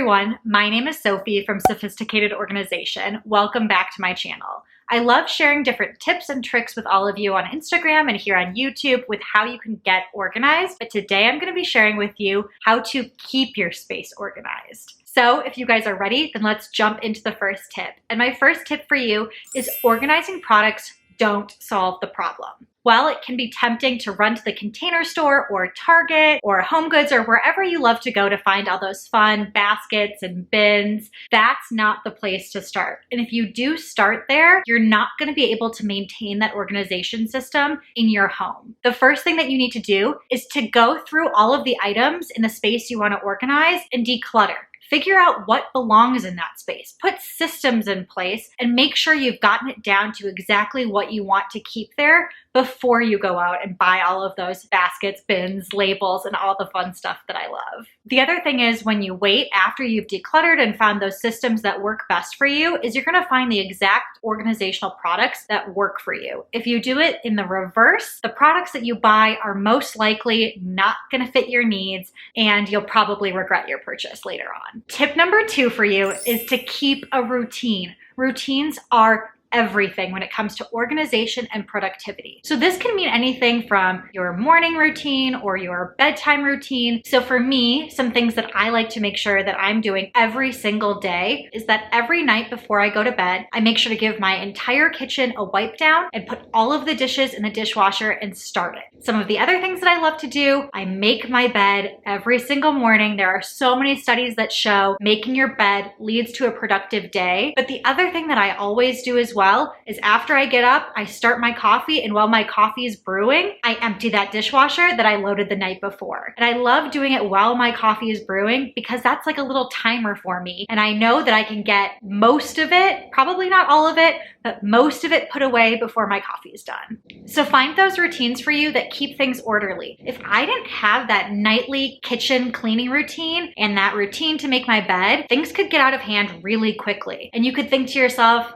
everyone, my name is Sophie from Sophisticated Organization. Welcome back to my channel. I love sharing different tips and tricks with all of you on Instagram and here on YouTube with how you can get organized, but today I'm going to be sharing with you how to keep your space organized. So if you guys are ready, then let's jump into the first tip. And my first tip for you is organizing products don't solve the problem. While it can be tempting to run to the Container Store or Target or Home Goods or wherever you love to go to find all those fun baskets and bins, that's not the place to start. And if you do start there, you're not going to be able to maintain that organization system in your home. The first thing that you need to do is to go through all of the items in the space you want to organize and declutter. Figure out what belongs in that space. Put systems in place and make sure you've gotten it down to exactly what you want to keep there before you go out and buy all of those baskets, bins, labels, and all the fun stuff that I love. The other thing is when you wait after you've decluttered and found those systems that work best for you is you're gonna find the exact organizational products that work for you. If you do it in the reverse, the products that you buy are most likely not gonna fit your needs and you'll probably regret your purchase later on. Tip number 2 for you is to keep a routine. Routines are everything when it comes to organization and productivity. So this can mean anything from your morning routine or your bedtime routine. So for me, some things that I like to make sure that I'm doing every single day is that every night before I go to bed, I make sure to give my entire kitchen a wipe down and put all of the dishes in the dishwasher and start it. Some of the other things that I love to do, I make my bed every single morning. There are so many studies that show making your bed leads to a productive day. But the other thing that I always do as well is after I get up, I start my coffee, and while my coffee is brewing, I empty that dishwasher that I loaded the night before. And I love doing it while my coffee is brewing because that's like a little timer for me. And I know that I can get most of it, probably not all of it, but most of it put away before my coffee is done. So find those routines for you that keep things orderly. If I didn't have that nightly kitchen cleaning routine and that routine to make my bed, things could get out of hand really quickly. And you could think to yourself,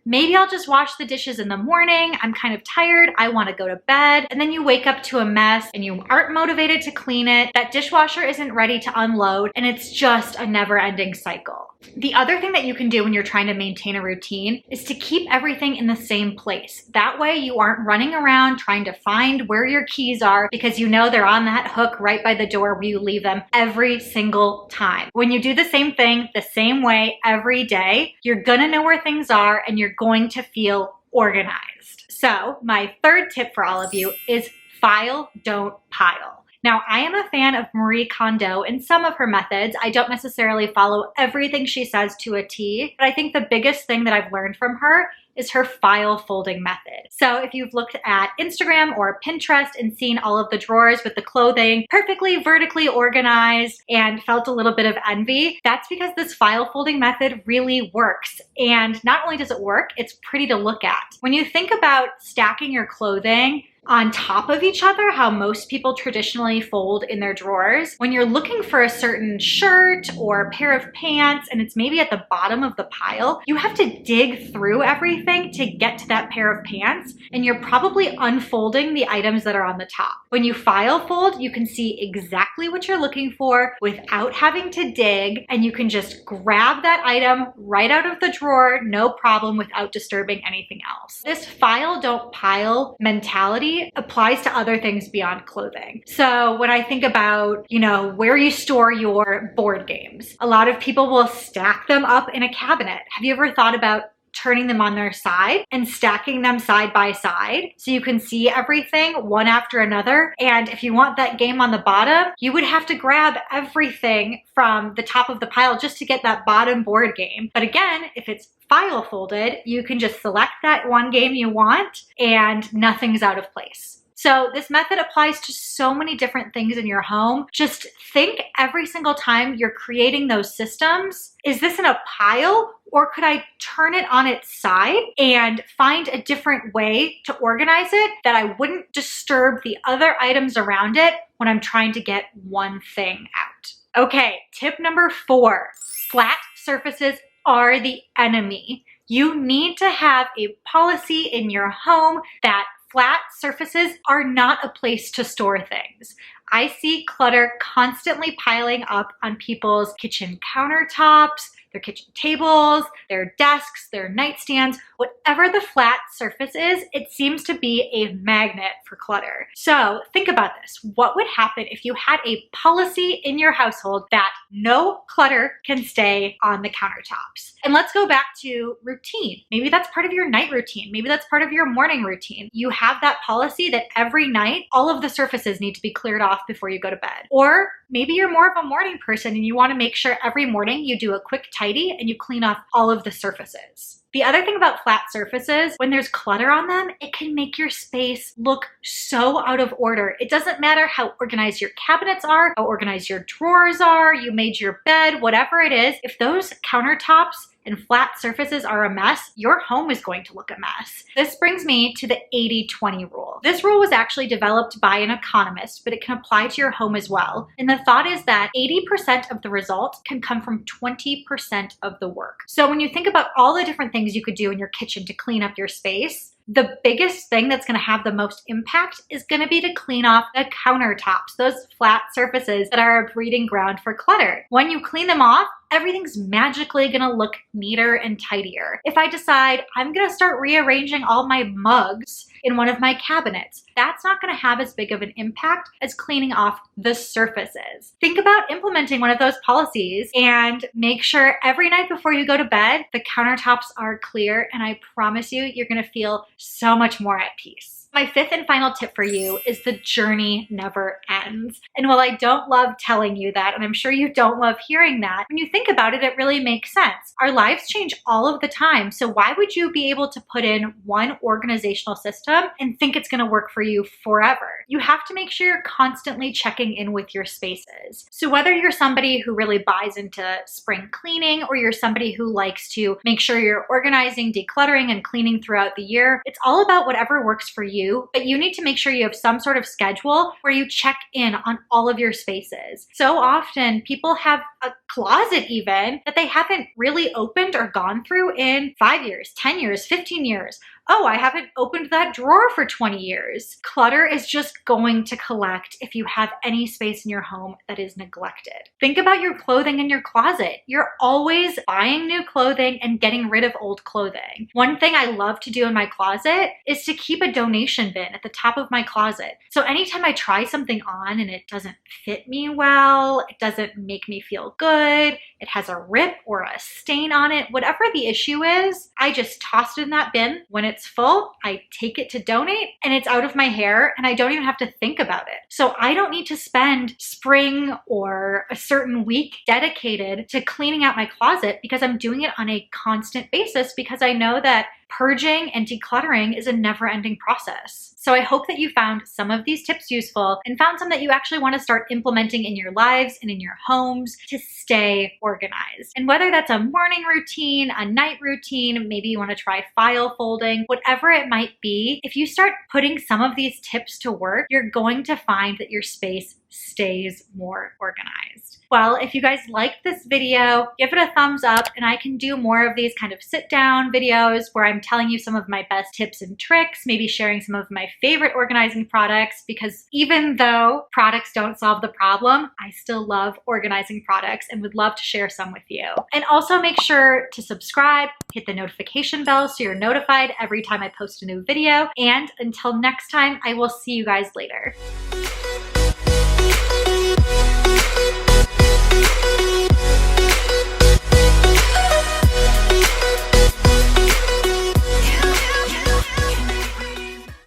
maybe I'll just wash the dishes in the morning. I'm kind of tired. I want to go to bed. And then you wake up to a mess and you aren't motivated to clean it. That dishwasher isn't ready to unload and it's just a never-ending cycle. The other thing that you can do when you're trying to maintain a routine is to keep everything in the same place. That way you aren't running around trying to find where your keys are because you know they're on that hook right by the door where you leave them every single time. When you do the same thing the same way every day, you're gonna know where things are and you're going to feel organized. So my third tip for all of you is file, don't pile. Now, I am a fan of Marie Kondo and some of her methods. I don't necessarily follow everything she says to a T, but I think the biggest thing that I've learned from her is her file folding method. So if you've looked at Instagram or Pinterest and seen all of the drawers with the clothing perfectly vertically organized and felt a little bit of envy, that's because this file folding method really works. And not only does it work, it's pretty to look at. When you think about stacking your clothing on top of each other, how most people traditionally fold in their drawers, when you're looking for a certain shirt or a pair of pants and it's maybe at the bottom of the pile, you have to dig through everything to get to that pair of pants, and you're probably unfolding the items that are on the top. When you file fold, you can see exactly what you're looking for without having to dig, and you can just grab that item right out of the drawer, no problem, without disturbing anything else. This file don't pile mentality applies to other things beyond clothing. So when I think about, where you store your board games, a lot of people will stack them up in a cabinet. Have you ever thought about turning them on their side and stacking them side by side so you can see everything one after another? And if you want that game on the bottom, you would have to grab everything from the top of the pile just to get that bottom board game. But again, if it's file folded, you can just select that one game you want and nothing's out of place. So this method applies to so many different things in your home. Just think every single time you're creating those systems, is this in a pile or could I turn it on its side and find a different way to organize it that I wouldn't disturb the other items around it when I'm trying to get one thing out? Okay, tip number 4, flat surfaces are the enemy. You need to have a policy in your home that Flat surfaces are not a place to store things. I see clutter constantly piling up on people's kitchen countertops, their kitchen tables, their desks, their nightstands. Whatever the flat surface is, it seems to be a magnet for clutter. So think about this. What would happen if you had a policy in your household that no clutter can stay on the countertops? And let's go back to routine. Maybe that's part of your night routine. Maybe that's part of your morning routine. You have that policy that every night, all of the surfaces need to be cleared off before you go to bed. Or maybe you're more of a morning person and you want to make sure every morning you do a quick tidy and you clean off all of the surfaces. The other thing about flat surfaces, when there's clutter on them, it can make your space look so out of order. It doesn't matter how organized your cabinets are, how organized your drawers are, you made your bed, whatever it is. If those countertops and flat surfaces are a mess, your home is going to look a mess. This brings me to the 80-20 rule. This rule was actually developed by an economist, but it can apply to your home as well. And the thought is that 80% of the results can come from 20% of the work. So when you think about all the different things you could do in your kitchen to clean up your space, the biggest thing that's going to have the most impact is going to be to clean off the countertops, those flat surfaces that are a breeding ground for clutter. When you clean them off, everything's magically going to look neater and tidier. If I decide I'm going to start rearranging all my mugs in one of my cabinets, that's not going to have as big of an impact as cleaning off the surfaces. Think about implementing one of those policies and make sure every night before you go to bed, the countertops are clear, and I promise you, you're going to feel so much more at peace. My fifth and final tip for you is the journey never ends. And while I don't love telling you that, and I'm sure you don't love hearing that, when you think about it, it really makes sense. Our lives change all of the time. So why would you be able to put in one organizational system and think it's going to work for you forever? You have to make sure you're constantly checking in with your spaces. So whether you're somebody who really buys into spring cleaning, or you're somebody who likes to make sure you're organizing, decluttering, and cleaning throughout the year, it's all about whatever works for you. But you need to make sure you have some sort of schedule where you check in on all of your spaces. So often people have a closet even that they haven't really opened or gone through in 5 years, 10 years, 15 years. Oh, I haven't opened that drawer for 20 years. Clutter is just going to collect if you have any space in your home that is neglected. Think about your clothing in your closet. You're always buying new clothing and getting rid of old clothing. One thing I love to do in my closet is to keep a donation bin at the top of my closet. So anytime I try something on and it doesn't fit me well, it doesn't make me feel good, it has a rip or a stain on it, whatever the issue is, I just toss it in that bin. When it's full, I take it to donate and it's out of my hair and I don't even have to think about it. So I don't need to spend spring or a certain week dedicated to cleaning out my closet because I'm doing it on a constant basis because I know that purging and decluttering is a never-ending process. So I hope that you found some of these tips useful and found some that you actually want to start implementing in your lives and in your homes to stay organized. And whether that's a morning routine, a night routine, maybe you want to try file folding, whatever it might be, if you start putting some of these tips to work, you're going to find that your space stays more organized. Well, if you guys liked this video, give it a thumbs up and I can do more of these kind of sit down videos where I'm telling you some of my best tips and tricks, maybe sharing some of my favorite organizing products, because even though products don't solve the problem, I still love organizing products and would love to share some with you. And also make sure to subscribe, hit the notification bell so you're notified every time I post a new video. And until next time, I will see you guys later.